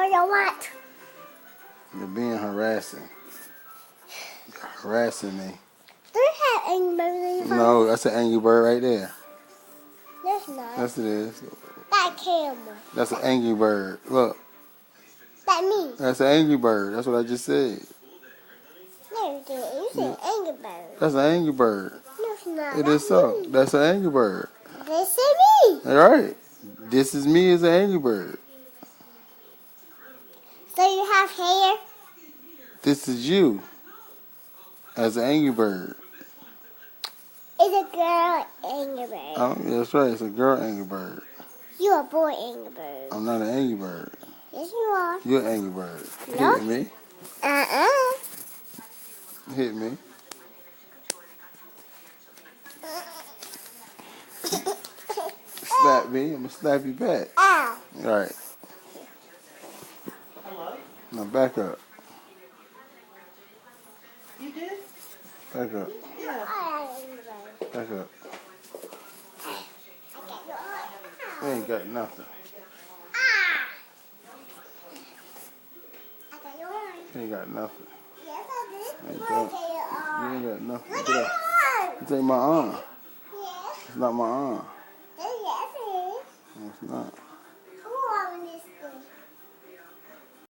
No, you want. You're being harassing. You're harassing me. Do you have Angry Birds in your phone? No, that's an Angry Bird right there. There's not. Yes, it is. That camera. That's an Angry Bird. Look. That me. That's an Angry Bird. That's what I just said. No, you didn't. You said Angry Bird. That's an Angry Bird. No, it's not. It That's is so. me. That's an Angry Bird. This is me. All right. This is me as an Angry Bird. So you have hair? This is you as an Angry Bird. It's a girl Angry Bird. Oh, that's right. It's a girl Angry Bird. You a boy Angry Bird. I'm not an Angry Bird. Yes, you are. You're an Angry Bird. No. Hit me. Hit me. Slap me. I'm going to slap you back. Ow. All right. Hello? Now back up. You did? Back up. Yeah. Back up. I got your arm. You ain't got nothing. I got your arm. You ain't got nothing. Yes, I There did. you Look go. at your You arm. ain't got nothing. Look Get at up. your arm. This ain't my arm. Yes. It's not my arm. Yes, it is. No, it's not.